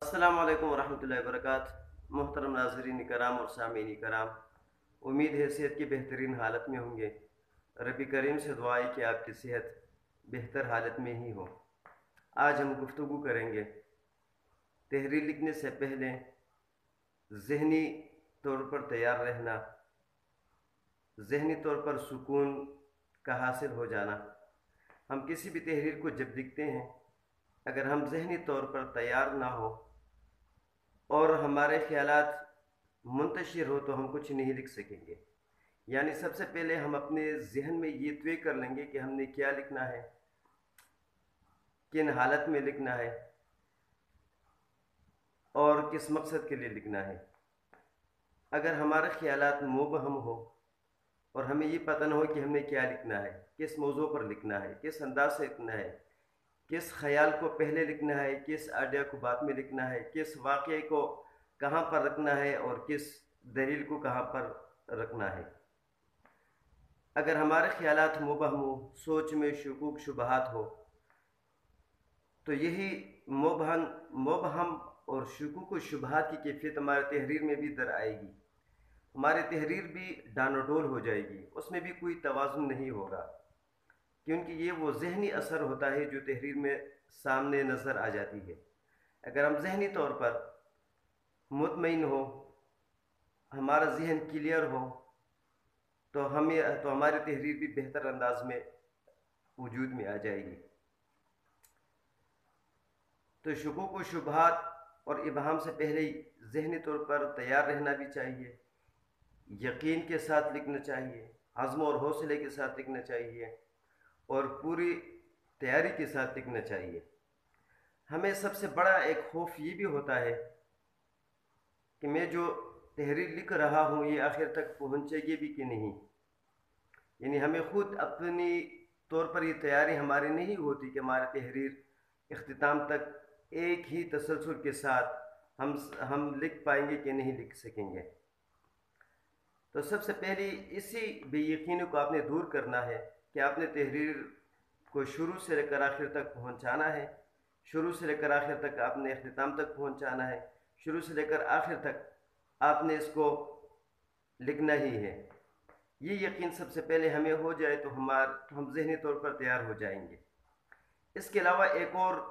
अस्सलाम वालेकुम वरहमतुल्लाहि वबरकातुहू। मोहतरम नाज़रीन कराम और सामीन कराम, उम्मीद है सेहत की बेहतरीन हालत में होंगे। रब्बी करीम से दुआ है कि आपकी सेहत बेहतर हालत में ही हो। आज हम गुफ्तगू करेंगे तहरीर लिखने से पहले ज़हनी तौर पर तैयार रहना, ज़हनी तौर पर सुकून का हासिल हो जाना। हम किसी भी तहरीर को जब लिखते हैं, अगर हम ज़हनी तौर पर तैयार ना हो और हमारे ख़यालात मुंतशिर हो तो हम कुछ नहीं लिख सकेंगे। यानी सबसे पहले हम अपने ज़हन में ये तय कर लेंगे कि हमने क्या लिखना है, किन हालत में लिखना है और किस मकसद के लिए लिखना है। अगर हमारे ख़यालात मुबहम हो और हमें ये पता न हो कि हमने क्या लिखना है, किस मौजू पर लिखना है, किस अंदाज से लिखना है, किस ख़याल को पहले लिखना है, किस आइडिया को बाद में लिखना है, किस वाक़े को कहाँ पर रखना है और किस दलील को कहाँ पर रखना है। अगर हमारे ख़यालात मुबहम हो, सोच में शुकूक शुबहात हो, तो यही मुबहम और शुकूक व शुबहात की कैफियत हमारे तहरीर में भी दर आएगी। हमारी तहरीर भी डानोडोल हो जाएगी, उसमें भी कोई तवाज़ुन नहीं होगा, क्योंकि ये वो ज़हनी असर होता है जो तहरीर में सामने नज़र आ जाती है। अगर हम ज़हनी तौर पर मुतमईन हो, हमारा ज़हन क्लियर हो, तो हमारी तहरीर भी बेहतर अंदाज में वजूद में आ जाएगी। तो शुकूक व शुबहात और इबहाम से पहले ज़हनी तौर पर तैयार रहना भी चाहिए, यकीन के साथ लिखना चाहिए, आज़्म और हौसले के साथ लिखना चाहिए और पूरी तैयारी के साथ लिखना चाहिए। हमें सबसे बड़ा एक खौफ ये भी होता है कि मैं जो तहरीर लिख रहा हूँ ये आखिर तक पहुँचेगी भी कि नहीं। यानी हमें ख़ुद अपनी तौर पर ये तैयारी हमारी नहीं होती कि हमारी तहरीर इख्तिताम तक एक ही तसलसल के साथ हम लिख पाएंगे कि नहीं लिख सकेंगे। तो सबसे पहले इसी बेयकीनी को आपने दूर करना है कि आपने तहरीर को शुरू से लेकर आखिर तक पहुंचाना है, शुरू से लेकर आखिर तक आपने इख्तिताम तक पहुंचाना है, शुरू से लेकर आखिर तक आपने इसको लिखना ही है। ये यकीन सबसे पहले हमें हो जाए तो हम ज़हनी तौर पर तैयार हो जाएंगे। इसके अलावा एक और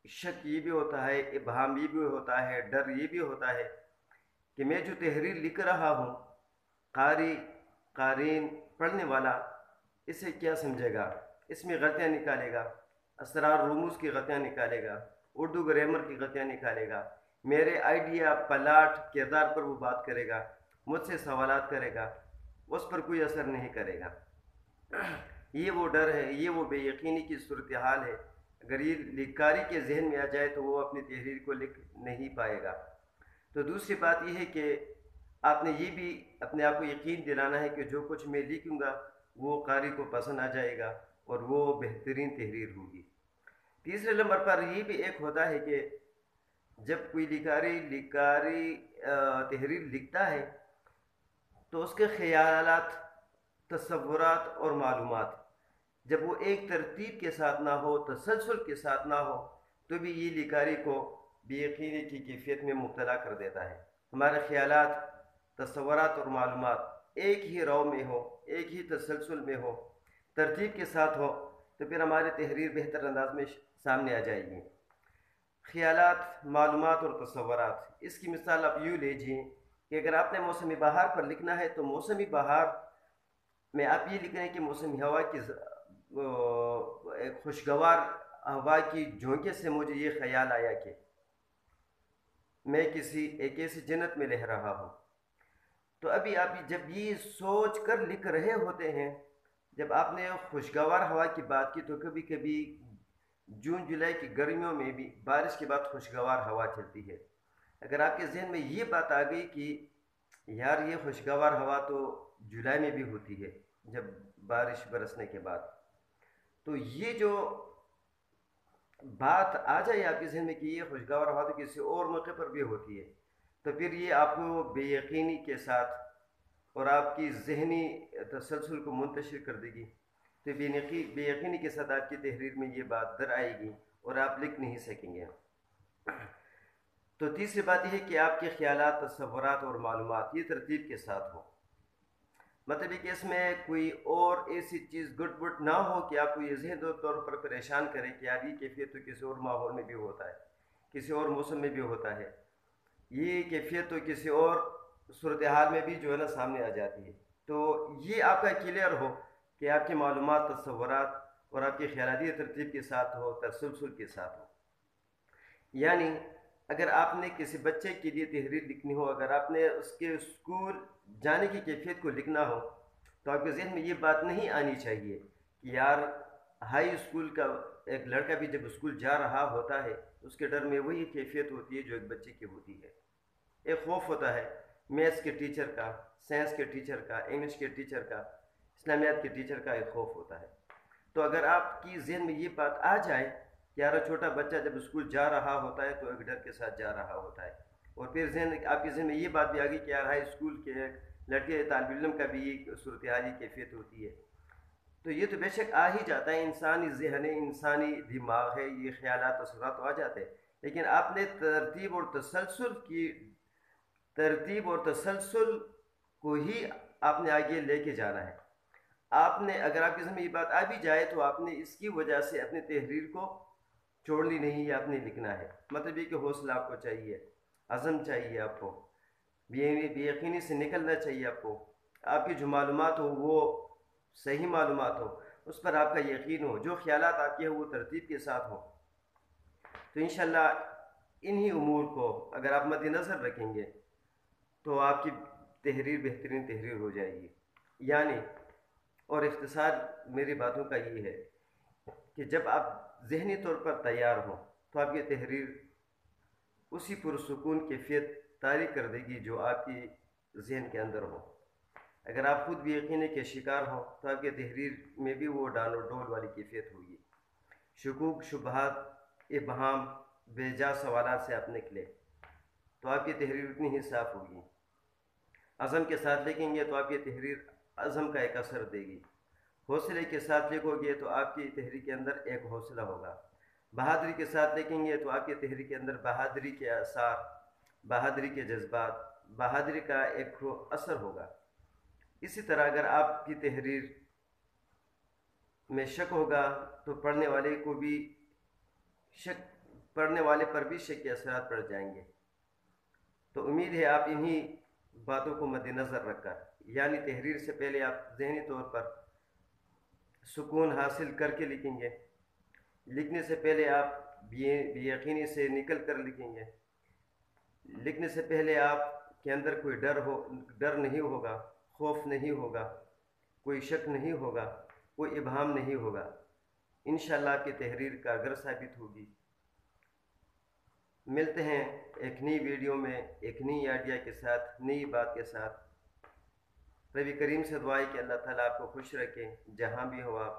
शक ये भी होता है, इबहाम ये भी होता है, डर ये भी होता है कि मैं जो तहरीर लिख रहा हूँ, कारी कारीन पढ़ने वाला इसे क्या समझेगा, इसमें गलतियाँ निकालेगा, असरार रुमूज़ की गलतियाँ निकालेगा, उर्दू ग्रामर की गलतियाँ निकालेगा, मेरे आइडिया प्लाट किरदार पर वो बात करेगा, मुझसे सवालात करेगा, उस पर कोई असर नहीं करेगा। ये वो डर है, ये वो बेयकीनी की सूरत हाल है। अगर ये लिखकारी के जहन में आ जाए तो वो अपनी तहरीर को लिख नहीं पाएगा। तो दूसरी बात यह है कि आपने ये भी अपने आप को यकीन दिलाना है कि जो कुछ मैं लिखूँगा वो कारी को पसंद आ जाएगा और वो बेहतरीन तहरीर होगी। तीसरे नंबर पर ये भी एक होता है कि जब कोई लिकारी तहरीर लिखता है तो उसके ख़यालात, तसव्वुरात और मालूमात जब वो एक तरतीब के साथ ना हो, तसलसल के साथ ना हो, तो भी ये लिकारी को बेयकीनी की कैफियत में मुब्तला कर देता है। हमारे ख़यालात, तसव्वुरात और मालूमात एक ही रौ में हो, एक ही तसलसल में हो, तरतीब के साथ हो, तो फिर हमारी तहरीर बेहतर अंदाज में सामने आ जाएगी। ख़यालात, मालूमात और तसव्वुरात, इसकी मिसाल आप यूँ लीजिए कि अगर आपने मौसमी बहार पर लिखना है तो मौसमी बहार में आप ये लिख रहे हैं कि मौसमी हवा की एक खुशगवार हवा की झोंके से मुझे ये ख्याल आया कि मैं किसी एक ऐसी जन्नत में रह रहा हूँ। तो अभी आप जब ये सोच कर लिख रहे होते हैं, जब आपने खुशगवार हवा की बात की, तो कभी कभी जून जुलाई की गर्मियों में भी बारिश के बाद खुशगवार हवा चलती है। अगर आपके जहन में ये बात आ गई कि यार ये खुशगवार हवा तो जुलाई में भी होती है जब बारिश बरसने के बाद, तो ये जो बात आ जाए आपके जहन में कि ये खुशगवार हवा तो किसी और मौके पर भी होती है, तो फिर ये आपको बेयकीनी के साथ और आपकी जहनी तसलसल को मुंतशिर कर देगी। तो बेयकीनी के साथ आपकी तहरीर में ये बात दर आएगी और आप लिख नहीं सकेंगे। تو تیسری بات یہ ہے کہ آپ کے خیالات، تصورات اور معلومات یہ ترتیب کے ساتھ ہوں. مطلب یہ کہ اس میں کوئی اور ایسی چیز گٹ بٹ نہ ہو کہ آپ کو یہ ذہنی طور پر پریشان کرے کہ یار یہ کیفیت تو کسی اور ماحول میں بھی ہوتا ہے، کسی اور موسم میں بھی ہوتا ہے، یہ کیفیت تو کسی اور صورتحال میں بھی جو ہے نا سامنے آ جاتی ہے. تو یہ آپ کا کلیئر ہو کہ آپ کی معلومات، تصورات اور آپ کی خیالاتی ترتیب کے ساتھ ہو، تسلسل کے ساتھ ہو. یعنی اگر آپ نے کسی بچے کے لیے تحریر لکھنی ہو، اگر آپ نے اس کے اسکول جانے کی کیفیت کو لکھنا ہو، تو آپ کے ذہن میں یہ بات نہیں آنی چاہیے کہ یار ہائی اسکول کا ایک لڑکا بھی جب اسکول جا رہا ہوتا ہے اس کے ڈر میں وہی کیفیت ہوتی ہے جو ایک بچے کی ہوتی ہے. ایک خوف ہوتا ہے میتھس کے ٹیچر کا، سائنس کے ٹیچر کا، انگلش کے ٹیچر کا، اسلامیات کے ٹیچر کا ایک خوف ہوتا ہے. تو اگر آپ کی ذہن میں یہ بات آ جائے کہ یار چھوٹا بچہ جب اسکول جا رہا ہوتا ہے تو ایک ڈر کے ساتھ جا رہا ہوتا ہے، اور پھر آپ کے ذہن میں یہ بات بھی آ گئی کہ یار ہائی اسکول کے لڑکے طالب علم کا بھی یہ صورتحالی کیفیت ہوتی ہے، تو یہ تو بے شک آ ہی جاتا ہے. انسانی ذہن ہے، انسانی دماغ ہے، یہ خیالات تصورات تو آ جاتے ہیں. لیکن آپ نے ترتیب اور تسلسل کو ہی آپ نے آگے لے کے جانا ہے. آپ نے اگر آپ کے ذہن میں یہ بات آ بھی جائے تو آپ نے اس کی وجہ سے اپنی تحریر کو چھوڑنی نہیں ہے، آپ نے لکھنا ہے. مطلب یہ کہ حوصلہ آپ کو چاہیے، عزم چاہیے، آپ کو بے یقینی سے نکلنا چاہیے. آپ کی جو معلومات ہو وہ صحیح معلومات ہو، اس پر آپ کا یقین ہو، جو خیالات آپ کے ہوں وہ ترتیب کے ساتھ ہوں. تو انشاءاللہ انہی امور کو اگر آپ مد نظر رکھیں گے تو آپ کی تحریر بہترین تحریر ہو جائے گی. یعنی اور اختصار میری باتوں کا یہ ہے کہ جب آپ ذہنی طور پر تیار ہوں تو آپ کی تحریر اسی پرسکون کیفیت طاری کر دے گی جو آپ کی ذہن کے اندر ہو. اگر آپ خود بھی یقین کے شکار ہوں تو آپ کی تحریر میں بھی وہ ڈال و ڈول والی کیفیت ہوگی. شکوک، شبہات، ابہام، بے جا سوالات سے آپ نکلے تو آپ کی تحریر اتنی ہی صاف ہوگی. عزم کے ساتھ لکھیں گے تو آپ کی تحریر عزم کا ایک اثر دے گی. حوصلے کے ساتھ لکھو گے تو آپ کی تحریر کے اندر ایک حوصلہ ہوگا. بہادری کے ساتھ لکھیں گے تو آپ کی تحریر کے اندر بہادری کے آثار، بہادری کے جذبات، بہادری کا ایک اثر ہوگا. اسی طرح اگر آپ کی تحریر میں شک ہوگا تو پڑھنے والے پر بھی شک کے اثرات پڑ جائیں گے. تو امید ہے آپ انہی باتوں کو مد نظر رکھ کر، یعنی تحریر سے پہلے آپ ذہنی طور پر سکون حاصل کر کے لکھیں گے، لکھنے سے پہلے آپ بے یقینی سے نکل کر لکھیں گے، لکھنے سے پہلے آپ کے اندر کوئی ڈر نہیں ہوگا، خوف نہیں ہوگا، کوئی شک نہیں ہوگا، کوئی ابہام نہیں ہوگا. انشاءاللہ آپ کی تحریر کارگر ثابت ہوگی. ملتے ہیں ایک نئی ویڈیو میں ایک نئی آئیڈیا کے ساتھ، نئی بات کے ساتھ. نبی کریم سے دعا ہے کہ اللہ تعالیٰ آپ کو خوش رکھے جہاں بھی ہو آپ.